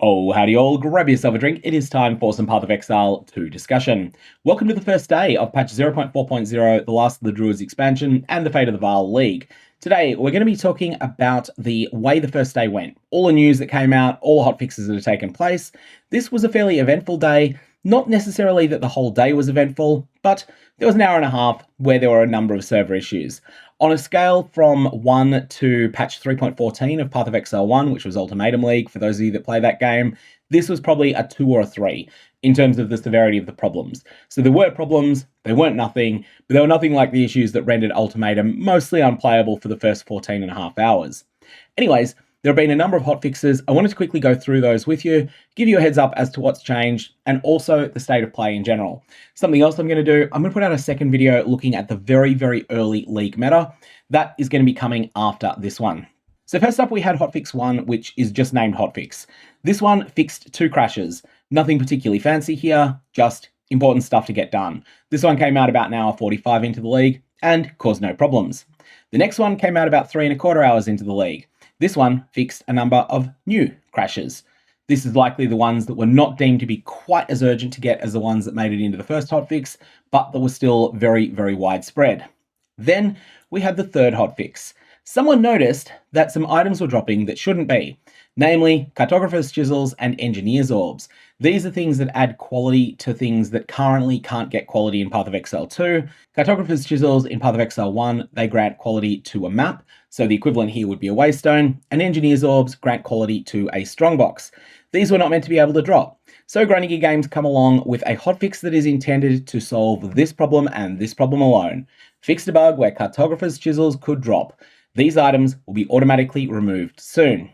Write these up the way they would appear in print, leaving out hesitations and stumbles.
Oh, howdy all, grab yourself a drink. It is time for some Path of Exile 2 discussion. Welcome to the first day of patch 0.4.0, the last of the Druids expansion, and the fate of the Vaal League. Today, we're going to be talking about the way the first day went. All the news that came out, all the hotfixes that have taken place. This was a fairly eventful day. Not necessarily that the whole day was eventful, but there was an hour and a half where there were a number of server issues. On a scale from 1 to patch 3.14 of Path of Exile 1, which was Ultimatum League, for those of you that play that game, this was probably a 2 or a 3 in terms of the severity of the problems. So there were problems, they weren't nothing, but they were nothing like the issues that rendered Ultimatum mostly unplayable for the first 14 and a half hours. Anyways, there have been a number of hotfixes. I wanted to quickly go through those with you, give you a heads up as to what's changed, and also the state of play in general. Something else I'm going to do, I'm going to put out a second video looking at the very, very early League meta. That is going to be coming after this one. So first up, we had Hotfix 1, which is just named Hotfix. This one fixed 2 crashes. Nothing particularly fancy here, just important stuff to get done. This one came out about an hour 45 into the league and caused no problems. The next one came out about 3¼ hours into the league. This one fixed a number of new crashes. This is likely the ones that were not deemed to be quite as urgent to get as the ones that made it into the first hotfix, but that were still very, very widespread. Then we had the third hotfix. Someone noticed that some items were dropping that shouldn't be, namely cartographer's chisels and engineer's orbs. These are things that add quality to things that currently can't get quality in Path of Exile 2. Cartographer's chisels in Path of Exile 1, they grant quality to a map, so the equivalent here would be a waystone, and engineer's orbs grant quality to a strongbox. These were not meant to be able to drop. So Grinding Games come along with a hotfix that is intended to solve this problem and this problem alone. Fixed a bug where cartographer's chisels could drop. These items will be automatically removed soon.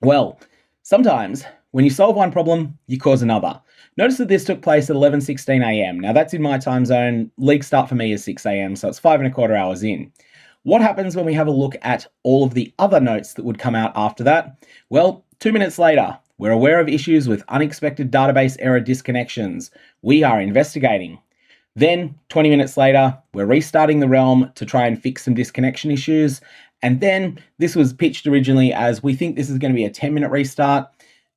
Well, sometimes when you solve one problem, you cause another. Notice that this took place at 11:16 AM. Now that's in my time zone. League start for me is 6 AM, so it's 5¼ hours in. What happens when we have a look at all of the other notes that would come out after that? Well, 2 minutes later, we're aware of issues with unexpected database error disconnections. We are investigating. Then, 20 minutes later, we're restarting the realm to try and fix some disconnection issues. And then this was pitched originally as we think this is going to be a 10-minute restart.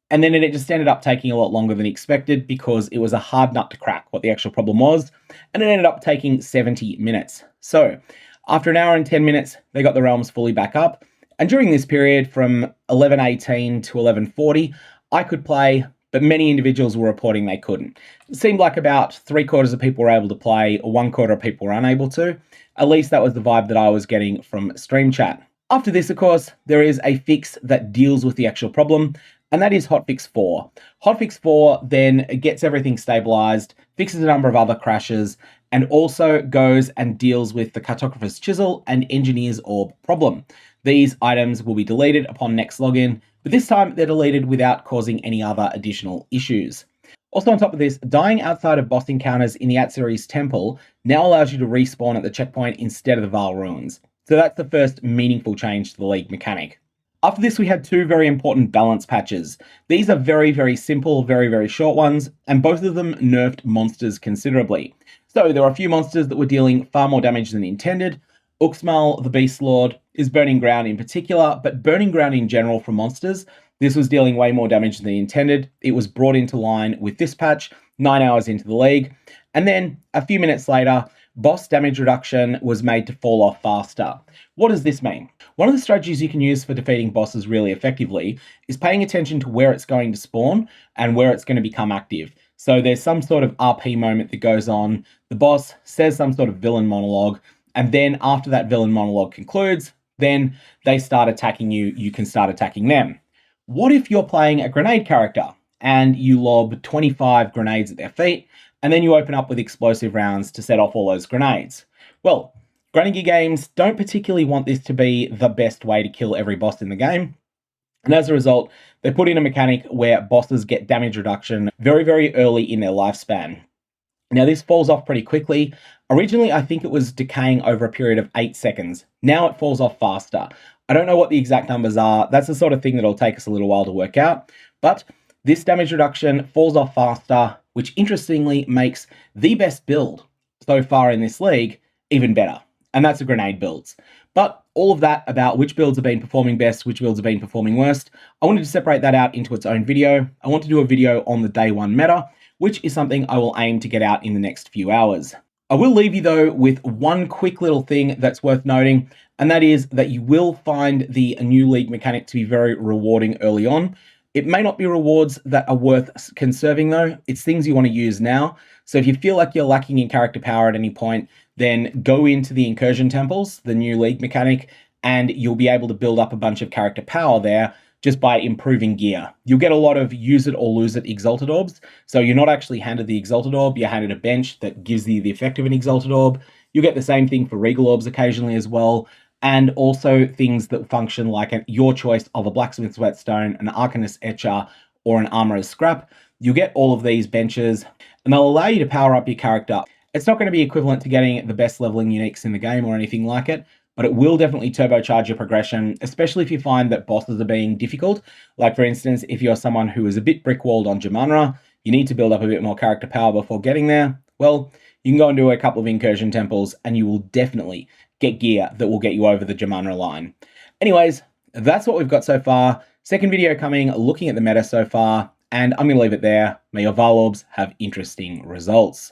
And then it just ended up taking a lot longer than expected because it was a hard nut to crack what the actual problem was. And it ended up taking 70 minutes. So after an hour and 10 minutes, they got the realms fully back up. And during this period from 11:18 to 11:40, I could play, but many individuals were reporting they couldn't. It seemed like about 3/4 of people were able to play, or 1/4 of people were unable to. At least that was the vibe that I was getting from stream chat. After this, of course, there is a fix that deals with the actual problem, and that is Hotfix 4. Hotfix 4 then gets everything stabilized, fixes a number of other crashes, and also goes and deals with the cartographer's chisel and engineer's orb problem. These items will be deleted upon next login, but this time they're deleted without causing any other additional issues. Also on top of this, dying outside of boss encounters in the Atziri's Temple now allows you to respawn at the checkpoint instead of the Vaal Ruins. So that's the first meaningful change to the League mechanic. After this, we had 2 very important balance patches. These are very, very simple, very, very short ones, and both of them nerfed monsters considerably. So there are a few monsters that were dealing far more damage than intended. Uxmal, the Beast Lord, is Burning Ground in particular, but Burning Ground in general for monsters, this was dealing way more damage than intended. It was brought into line with this patch 9 hours into the league. And then a few minutes later, boss damage reduction was made to fall off faster. What does this mean? One of the strategies you can use for defeating bosses really effectively is paying attention to where it's going to spawn and where it's going to become active. So there's some sort of RP moment that goes on. The boss says some sort of villain monologue. And then after that villain monologue concludes, then they start attacking you. You can start attacking them. What if you're playing a grenade character and you lob 25 grenades at their feet, and then you open up with explosive rounds to set off all those grenades? Well, Grinding Games don't particularly want this to be the best way to kill every boss in the game. And as a result, they put in a mechanic where bosses get damage reduction very, very early in their lifespan. Now this falls off pretty quickly. Originally, I think it was decaying over a period of 8 seconds. Now it falls off faster. I don't know what the exact numbers are. That's the sort of thing that'll take us a little while to work out. But this damage reduction falls off faster, which interestingly makes the best build so far in this league even better. and that's the grenade builds. But all of that about which builds have been performing best, which builds have been performing worst, I wanted to separate that out into its own video. I want to do a video on the day one meta, which is something I will aim to get out in the next few hours. I will leave you though with one quick little thing that's worth noting, and that is that you will find the new league mechanic to be very rewarding early on. It may not be rewards that are worth conserving though, it's things you want to use now. So if you feel like you're lacking in character power at any point, then go into the incursion temples, the new league mechanic, and you'll be able to build up a bunch of character power there just by improving gear. You'll get a lot of use it or lose it exalted orbs. So you're not actually handed the exalted orb, you're handed a bench that gives you the effect of an exalted orb. You get the same thing for regal orbs occasionally as well. And also things that function like your choice of a blacksmith's whetstone, an arcanist etcher, or an armorer's scrap. You get all of these benches, and they'll allow you to power up your character. It's not going to be equivalent to getting the best leveling uniques in the game or anything like it, but it will definitely turbocharge your progression, especially if you find that bosses are being difficult. Like for instance, if you're someone who is a bit brick-walled on Jamanra, you need to build up a bit more character power before getting there. Well, you can go and do a couple of incursion temples, and you will definitely get gear that will get you over the Jamanra line. Anyways, that's what we've got so far. Second video coming, looking at the meta so far, and I'm going to leave it there. May your Val Orbs have interesting results.